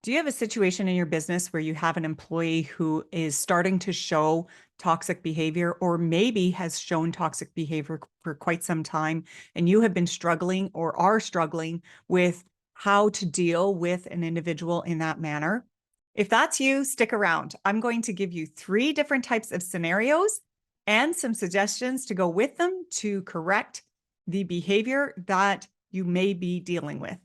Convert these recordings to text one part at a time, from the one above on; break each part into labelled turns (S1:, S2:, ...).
S1: Do you have a situation in your business where you have an employee who is starting to show toxic behavior, or maybe has shown toxic behavior for quite some time, and you have been struggling or are struggling with how to deal with an individual in that manner? If that's you, stick around. I'm going to give you 3 different types of scenarios and some suggestions to go with them to correct the behavior that you may be dealing with.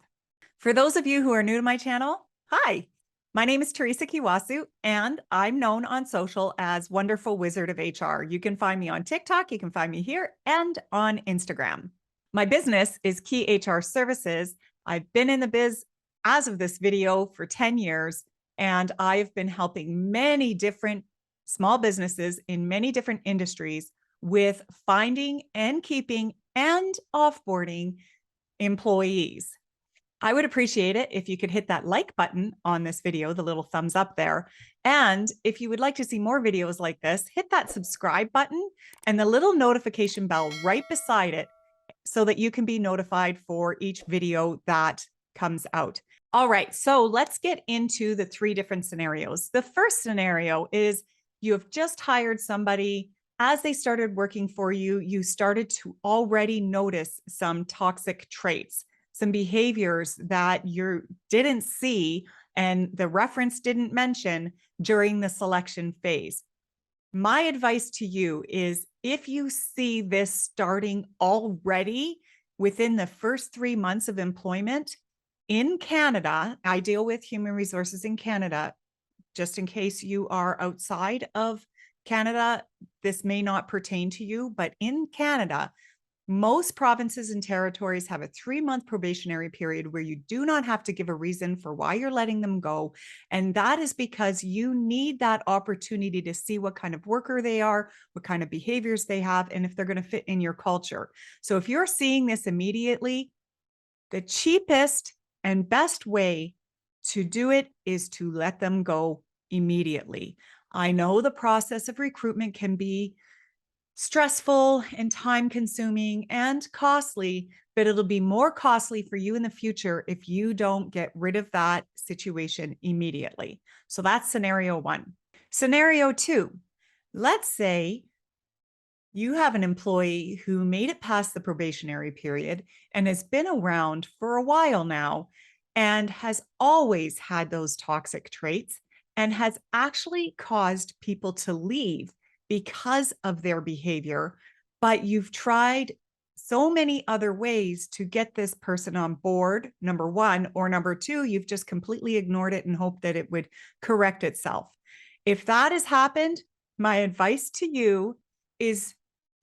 S1: For those of you who are new to my channel, hi, my name is Teresa Kiwasu, and I'm known on social as Wonderful Wizard of HR. You can find me on TikTok, you can find me here, and on Instagram. My business is Kiy HR Services. I've been in the biz as of this video for 10 years, and I've been helping many different small businesses in many different industries with finding and keeping and offboarding employees. I would appreciate it if you could hit that like button on this video, the little thumbs up there. And if you would like to see more videos like this, hit that subscribe button and the little notification bell right beside it so that you can be notified for each video that comes out. All right, so let's get into the 3 different scenarios. The first scenario is you have just hired somebody. As they started working for you, you started to already notice some toxic traits, some behaviors that you didn't see and the reference didn't mention during the selection phase. My advice to you is if you see this starting already within the first 3 months of employment in Canada, I deal with human resources in Canada. Just in case you are outside of Canada, this may not pertain to you, but in Canada, most provinces and territories have a 3-month probationary period where you do not have to give a reason for why you're letting them go. And that is because you need that opportunity to see what kind of worker they are, what kind of behaviors they have, and if they're going to fit in your culture. So if you're seeing this immediately, the cheapest and best way to do it is to let them go immediately. I know the process of recruitment can be stressful and time consuming and costly, but it'll be more costly for you in the future if you don't get rid of that situation immediately. So that's scenario 1. Scenario 2, let's say you have an employee who made it past the probationary period and has been around for a while now and has always had those toxic traits and has actually caused people to leave because of their behavior, but you've tried so many other ways to get this person on board, number 1, or number 2, you've just completely ignored it and hoped that it would correct itself. If that has happened, my advice to you is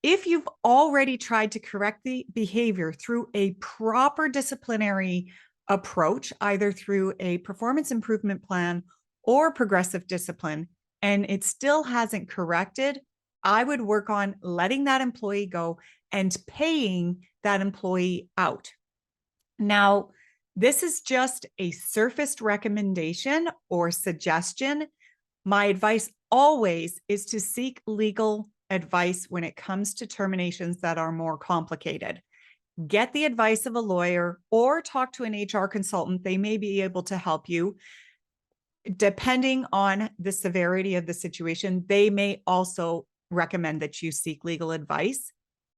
S1: if you've already tried to correct the behavior through a proper disciplinary approach, either through a performance improvement plan or progressive discipline, and it still hasn't corrected, I would work on letting that employee go and paying that employee out. Now, this is just a surfaced recommendation or suggestion. My advice always is to seek legal advice when it comes to terminations that are more complicated. Get the advice of a lawyer or talk to an HR consultant. They may be able to help you. Depending on the severity of the situation, they may also recommend that you seek legal advice.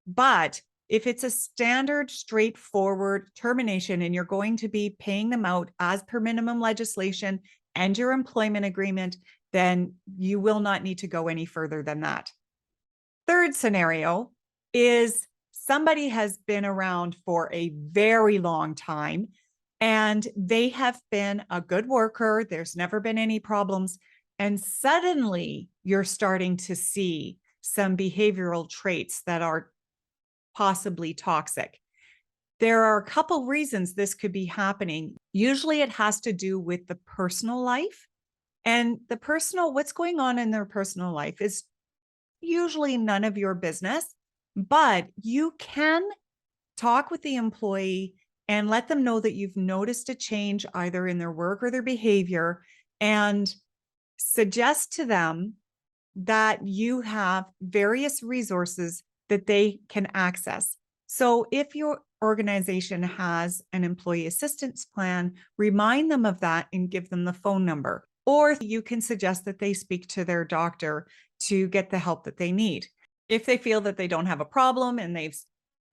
S1: But if it's a standard, straightforward termination and you're going to be paying them out as per minimum legislation and your employment agreement, then you will not need to go any further than that. Third scenario is somebody has been around for a very long time and they have been a good worker. There's never been any problems. And suddenly you're starting to see some behavioral traits that are possibly toxic. There are a couple reasons this could be happening. Usually it has to do with the personal life, and what's going on in their personal life is usually none of your business, but you can talk with the employee and let them know that you've noticed a change either in their work or their behavior, and suggest to them that you have various resources that they can access. So if your organization has an employee assistance plan, remind them of that and give them the phone number. Or you can suggest that they speak to their doctor to get the help that they need. If they feel that they don't have a problem and they've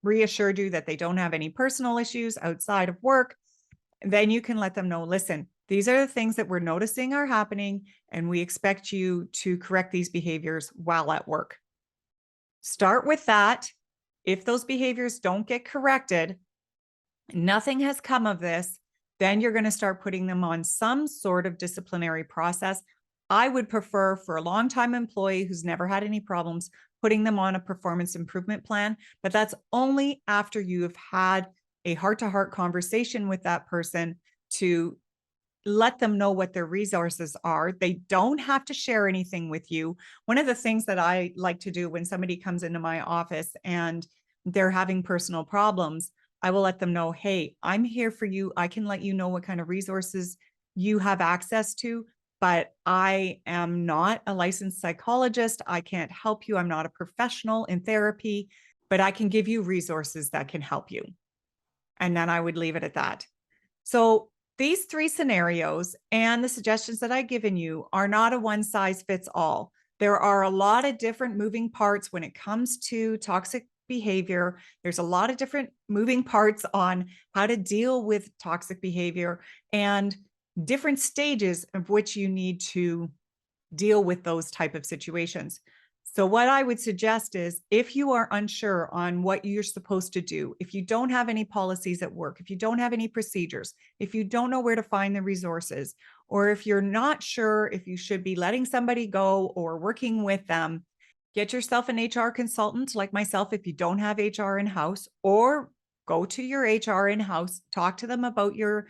S1: reassured you that they don't have any personal issues outside of work, then you can let them know, listen, these are the things that we're noticing are happening, and we expect you to correct these behaviors while at work. Start with that. If those behaviors don't get corrected, nothing has come of this, then you're going to start putting them on some sort of disciplinary process. I would prefer, for a long-time employee who's never had any problems, putting them on a performance improvement plan, but that's only after you have had a heart-to-heart conversation with that person to let them know what their resources are. They don't have to share anything with you. One of the things that I like to do when somebody comes into my office and they're having personal problems, I will let them know, hey, I'm here for you. I can let you know what kind of resources you have access to, but I am not a licensed psychologist. I can't help you. I'm not a professional in therapy, but I can give you resources that can help you. And then I would leave it at that. So these three scenarios and the suggestions that I've given you are not a one size fits all. There are a lot of different moving parts when it comes to toxic behavior. There's a lot of different moving parts on how to deal with toxic behavior and different stages of which you need to deal with those type of situations. So what I would suggest is, if you are unsure on what you're supposed to do, if you don't have any policies at work, if you don't have any procedures, if you don't know where to find the resources, or if you're not sure if you should be letting somebody go or working with them, get yourself an HR consultant like myself if you don't have HR in-house, or go to your HR in-house, talk to them about your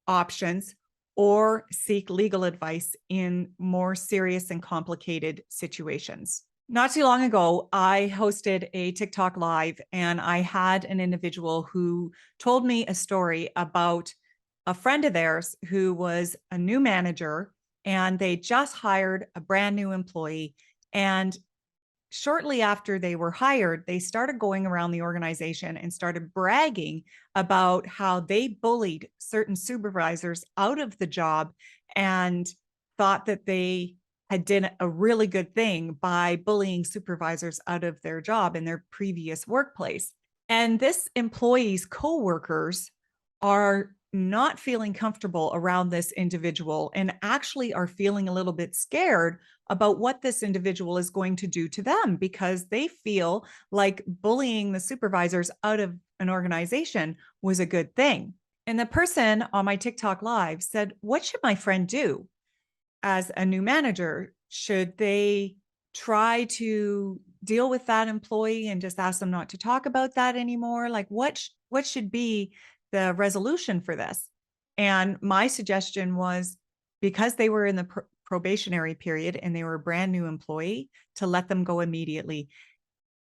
S1: options, or seek legal advice in more serious and complicated situations. Not too long ago, I hosted a TikTok live and I had an individual who told me a story about a friend of theirs who was a new manager, and they just hired a brand new employee. And shortly after they were hired, they started going around the organization and started bragging about how they bullied certain supervisors out of the job and thought that they had done a really good thing by bullying supervisors out of their job in their previous workplace. And this employee's coworkers are not feeling comfortable around this individual and actually are feeling a little bit scared about what this individual is going to do to them, because they feel like bullying the supervisors out of an organization was a good thing. And the person on my TikTok live said, what should my friend do as a new manager? Should they try to deal with that employee and just ask them not to talk about that anymore? Like, what should be the resolution for this? And my suggestion was, because they were in the probationary period and they were a brand new employee, to let them go immediately.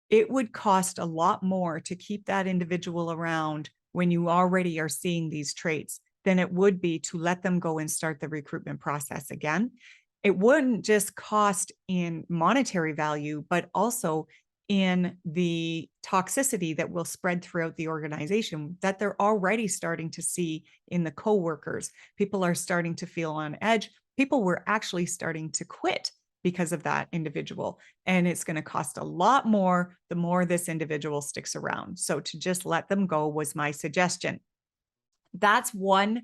S1: It would cost a lot more to keep that individual around when you already are seeing these traits than it would be to let them go and start the recruitment process again. It wouldn't just cost in monetary value, but also in the toxicity that will spread throughout the organization that they're already starting to see in the coworkers. People are starting to feel on edge. People were actually starting to quit because of that individual. And it's going to cost a lot more the more this individual sticks around. So to just let them go was my suggestion. That's one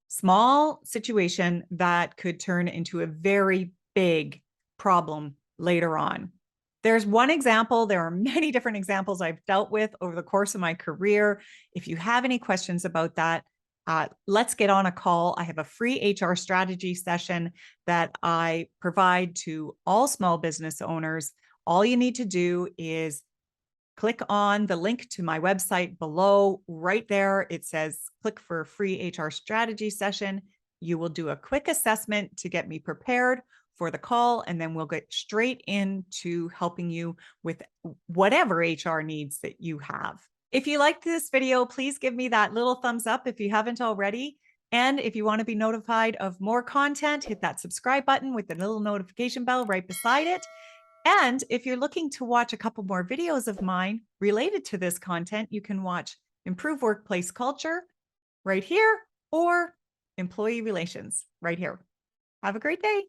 S1: small situation that could turn into a very big problem later on. There's one example. There are many different examples I've dealt with over the course of my career. If you have any questions about that, let's get on a call. I have a free HR strategy session that I provide to all small business owners. All you need to do is click on the link to my website below. Right there, it says click for a free HR strategy session. You will do a quick assessment to get me prepared for the call, and then we'll get straight into helping you with whatever HR needs that you have. If you liked this video, please give me that little thumbs up if you haven't already. And if you want to be notified of more content, hit that subscribe button with the little notification bell right beside it. And if you're looking to watch a couple more videos of mine related to this content, you can watch improve workplace culture right here, or employee relations right here. Have a great day.